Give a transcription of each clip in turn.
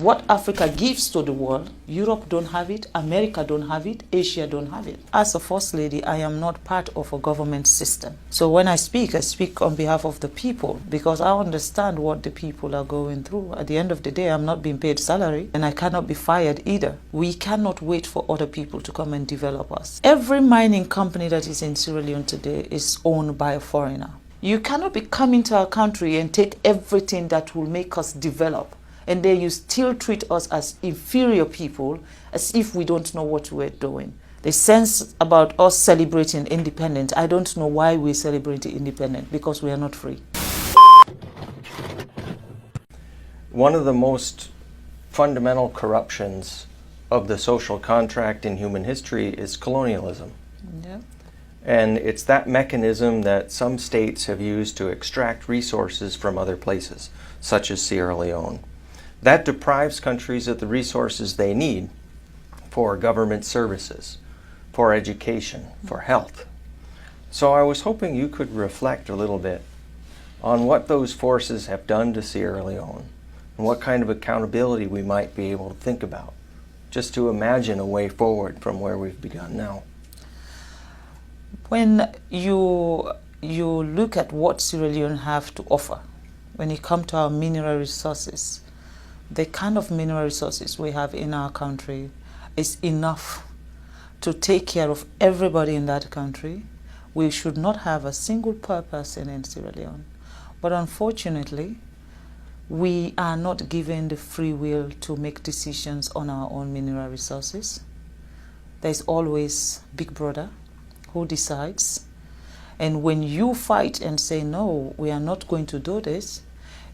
What Africa gives to the world, Europe don't have it, America don't have it, Asia don't have it. As a First Lady, I am not part of a government system. So when I speak on behalf of the people because I understand what the people are going through. At the end of the day, I'm not being paid salary and I cannot be fired either. We cannot wait for other people to come and develop us. Every mining company that is in Sierra Leone today is owned by a foreigner. You cannot be coming to our country and take everything that will make us develop, and then you still treat us as inferior people, as if we don't know what we're doing. The sense about us celebrating independence, I don't know why we celebrate independence, because we are not free. One of the most fundamental corruptions of the social contract in human history is colonialism. Yeah. And it's that mechanism that some states have used to extract resources from other places, such as Sierra Leone. That deprives countries of the resources they need for government services, for education, for health. So I was hoping you could reflect a little bit on what those forces have done to Sierra Leone and what kind of accountability we might be able to think about, just to imagine a way forward from where we've begun now. When you look at what Sierra Leone have to offer, when it comes to our mineral resources, the kind of mineral resources we have in our country is enough to take care of everybody in that country. We should not have a single poor person in Sierra Leone. But unfortunately, we are not given the free will to make decisions on our own mineral resources. There's always Big Brother who decides. And when you fight and say, no, we are not going to do this,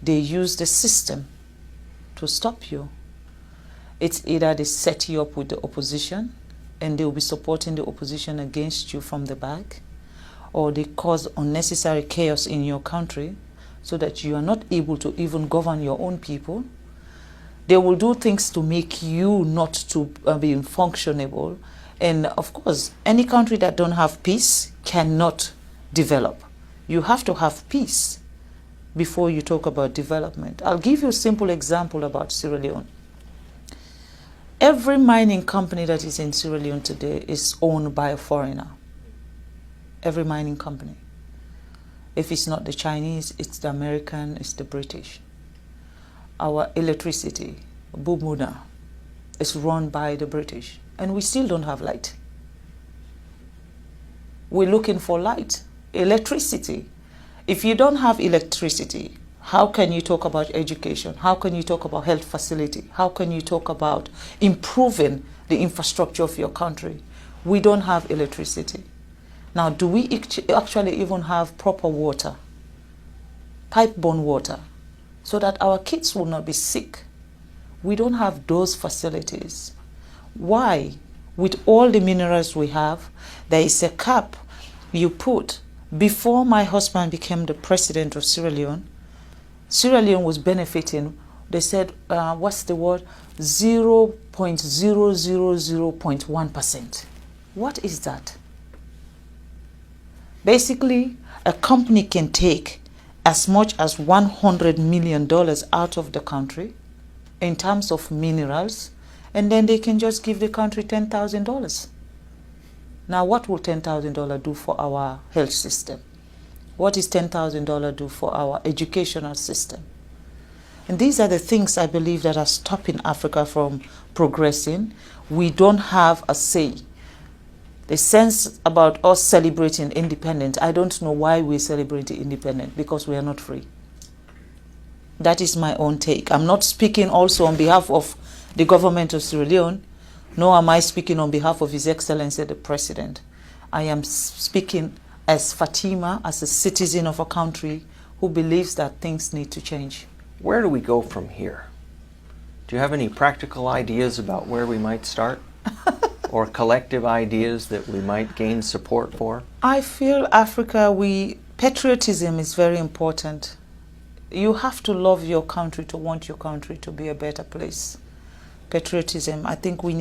they use the system to stop you. It's either they set you up with the opposition and they'll be supporting the opposition against you from the back, or they cause unnecessary chaos in your country so that you are not able to even govern your own people. They will do things to make you not to be functionable. And of course, any country that don't have peace cannot develop. You have to have peace before you talk about development. I'll give you a simple example about Sierra Leone. Every mining company that is in Sierra Leone today is owned by a foreigner. Every mining company. If it's not the Chinese, it's the American, it's the British. Our electricity, Bumuna, is run by the British, and we still don't have light. We're looking for light, electricity. If you don't have electricity, how can you talk about education? How can you talk about health facility? How can you talk about improving the infrastructure of your country? We don't have electricity. Now, do we actually even have proper water, pipe-borne water, so that our kids will not be sick? We don't have those facilities. Why? With all the minerals we have, there is a cap you put. Before my husband became the president of Sierra Leone was benefiting, they said, what's the word? 0.000.1%. What is that? Basically, a company can take as much as $100 million out of the country in terms of minerals, and then they can just give the country $10,000. Now, what will $10,000 do for our health system? What is $10,000 do for our educational system? And these are the things I believe that are stopping Africa from progressing. We don't have a say. The sense about us celebrating independence, I don't know why we celebrate independence, because we are not free. That is my own take. I'm not speaking also on behalf of the government of Sierra Leone, nor am I speaking on behalf of His Excellency the President. I am speaking as Fatima, as a citizen of a country who believes that things need to change. Where do we go from here? Do you have any practical ideas about where we might start? Or collective ideas that we might gain support for? I feel Africa, patriotism is very important. You have to love your country to want your country to be a better place. Patriotism, I think we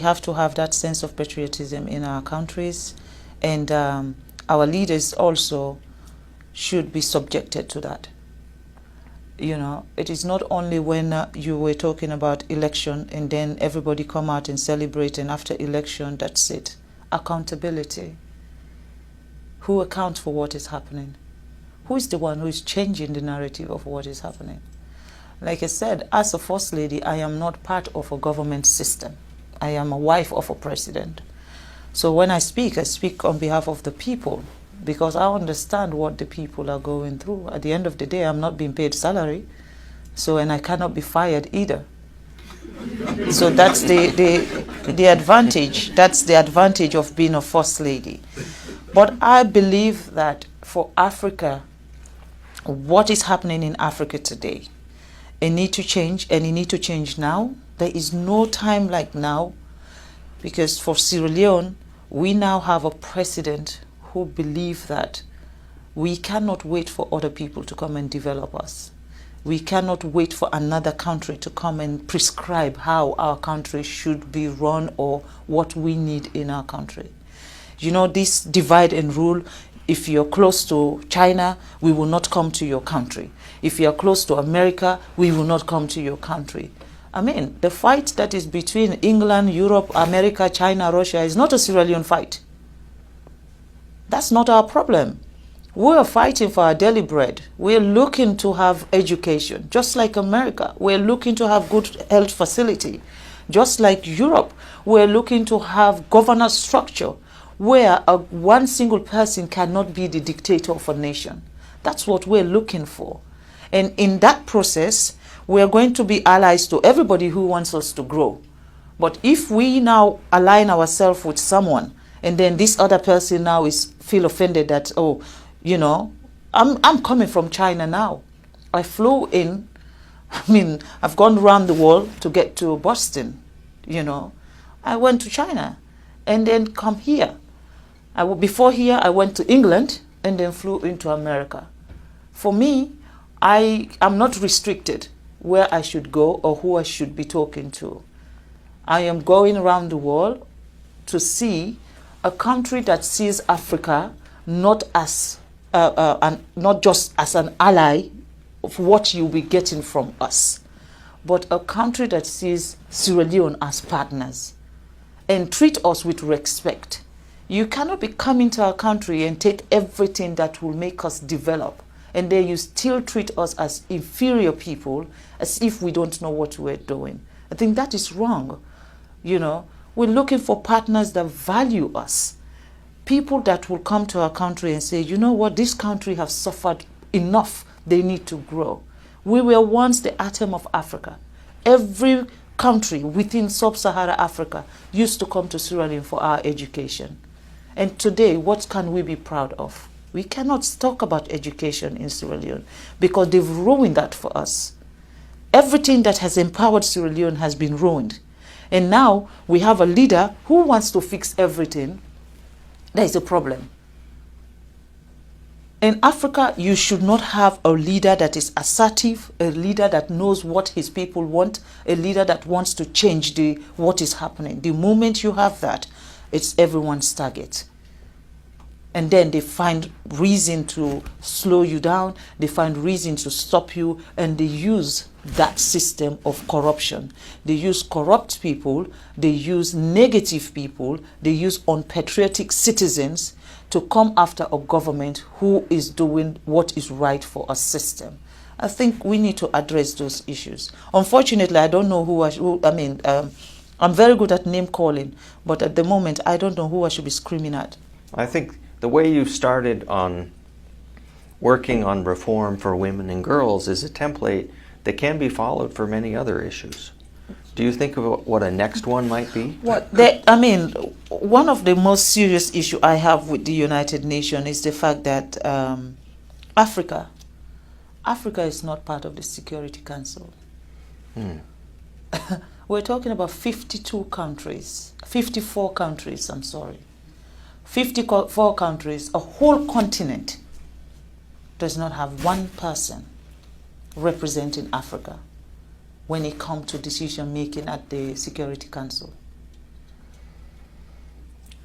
have to have that sense of patriotism in our countries, and our leaders also should be subjected to that. You know, it is not only when you were talking about election and then everybody come out and celebrate, and after election, that's it. Accountability. Who accounts for what is happening? Who is the one who is changing the narrative of what is happening? Like I said, as a First Lady, I am not part of a government system. I am a wife of a president. So when I speak on behalf of the people, because I understand what the people are going through. At the end of the day, I'm not being paid salary, so, and I cannot be fired either. So that's the advantage. That's the advantage of being a First Lady. But I believe that for Africa, what is happening in Africa today, it need to change, and it need to change now. There is no time like now, because for Sierra Leone, we now have a president who believe that we cannot wait for other people to come and develop us. We cannot wait for another country to come and prescribe how our country should be run or what we need in our country. You know, this divide and rule, if you're close to China, we will not come to your country. If you're close to America, we will not come to your country. I mean, the fight that is between England, Europe, America, China, Russia is not a Sierra Leone fight. That's not our problem. We're fighting for our daily bread. We're looking to have education, just like America. We're looking to have good health facility. Just like Europe, we're looking to have governance structure where one single person cannot be the dictator of a nation. That's what we're looking for. And in that process, we're going to be allies to everybody who wants us to grow. But if we now align ourselves with someone, and then this other person now feel offended that, oh, you know, I'm coming from China now. I flew in, I mean, I've gone around the world to get to Boston, you know. I went to China and then come here. Before here, I went to England and then flew into America. For me, I am not restricted where I should go or who I should be talking to. I am going around the world to see a country that sees Africa not as not just as an ally of what you'll be getting from us, but a country that sees Sierra Leone as partners and treat us with respect. You cannot be coming to our country and take everything that will make us develop, and then you still treat us as inferior people, as if we don't know what we're doing. I think that is wrong. You know, we're looking for partners that value us. People that will come to our country and say, you know what, this country has suffered enough, they need to grow. We were once the atom of Africa. Every country within sub-Saharan Africa used to come to Sierra Leone for our education. And today, what can we be proud of? We cannot talk about education in Sierra Leone because they've ruined that for us. Everything that has empowered Sierra Leone has been ruined. And now we have a leader who wants to fix everything. There is a problem. In Africa, you should not have a leader that is assertive, a leader that knows what his people want, a leader that wants to change what is happening. The moment you have that, it's everyone's target. And then they find reason to slow you down, they find reason to stop you, and they use that system of corruption. They use corrupt people, they use negative people, they use unpatriotic citizens to come after a government who is doing what is right for a system. I think we need to address those issues. Unfortunately, I don't know I'm very good at name calling, but at the moment, I don't know who I should be screaming at. I think the way you started on working on reform for women and girls is a template that can be followed for many other issues. Do you think of what a next one might be? One of the most serious issues I have with the United Nations is the fact that Africa is not part of the Security Council. We're talking about 54 countries, I'm sorry. 54 countries, a whole continent does not have one person representing Africa when it comes to decision making at the Security Council.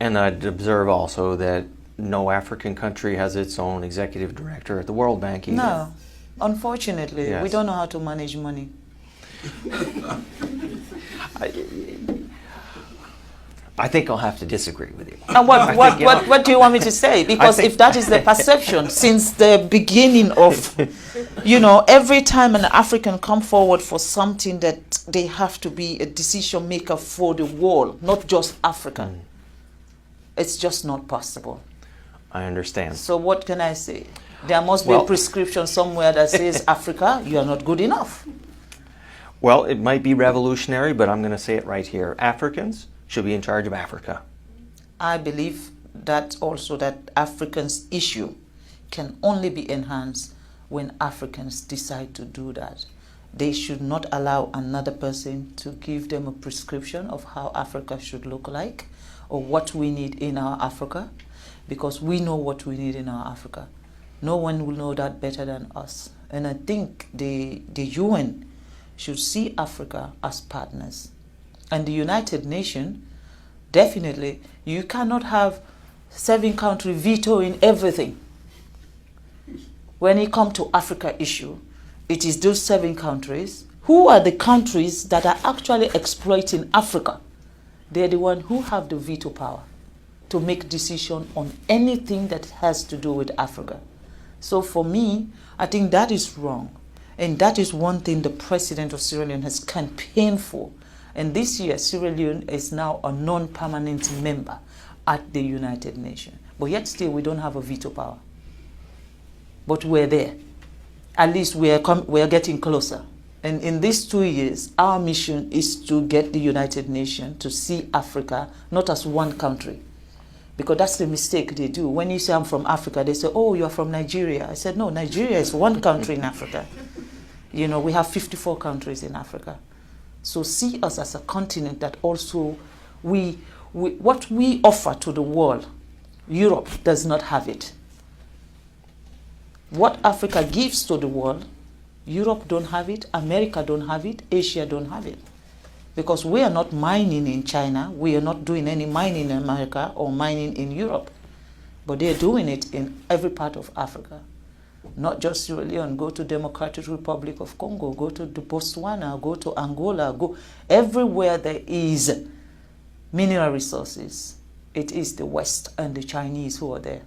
And I'd observe also that no African country has its own executive director at the World Bank either. Unfortunately, we Yes. don't know how to manage money. I think I'll have to disagree with you. And what do you want me to say? Because if that is the perception since the beginning of, every time an African come forward for something, that they have to be a decision maker for the world, not just Africa. It's just not possible. I understand. So what can I say? There must be a prescription somewhere that says, Africa, you are not good enough. Well, it might be revolutionary, but I'm going to say it right here. Africans should be in charge of Africa. I believe that also that Africans' issue can only be enhanced when Africans decide to do that. They should not allow another person to give them a prescription of how Africa should look like or what we need in our Africa, because we know what we need in our Africa. No one will know that better than us. And I think the UN should see Africa as partners. And the United Nations, definitely, you cannot have 7 countries vetoing everything. When it comes to Africa issue, it is those 7 countries. Who are the countries that are actually exploiting Africa? They're the ones who have the veto power to make decision on anything that has to do with Africa. So for me, I think that is wrong. And that is one thing the president of Sierra Leone has campaigned for. And this year, Sierra Leone is now a non-permanent member at the United Nations. But yet still, we don't have a veto power. But we're there. At least we are getting closer. And in these 2 years, our mission is to get the United Nations to see Africa not as one country. Because that's the mistake they do. When you say I'm from Africa, they say, oh, you're from Nigeria. I said, no, Nigeria is one country in Africa. We have 54 countries in Africa. So see us as a continent that also, what we offer to the world, Europe does not have it. What Africa gives to the world, Europe don't have it, America don't have it, Asia don't have it. Because we are not mining in China, we are not doing any mining in America or mining in Europe. But they're doing it in every part of Africa. Not just Sierra Leone, go to Democratic Republic of Congo, go to Botswana, go to Angola, go everywhere there is mineral resources. It is the West and the Chinese who are there.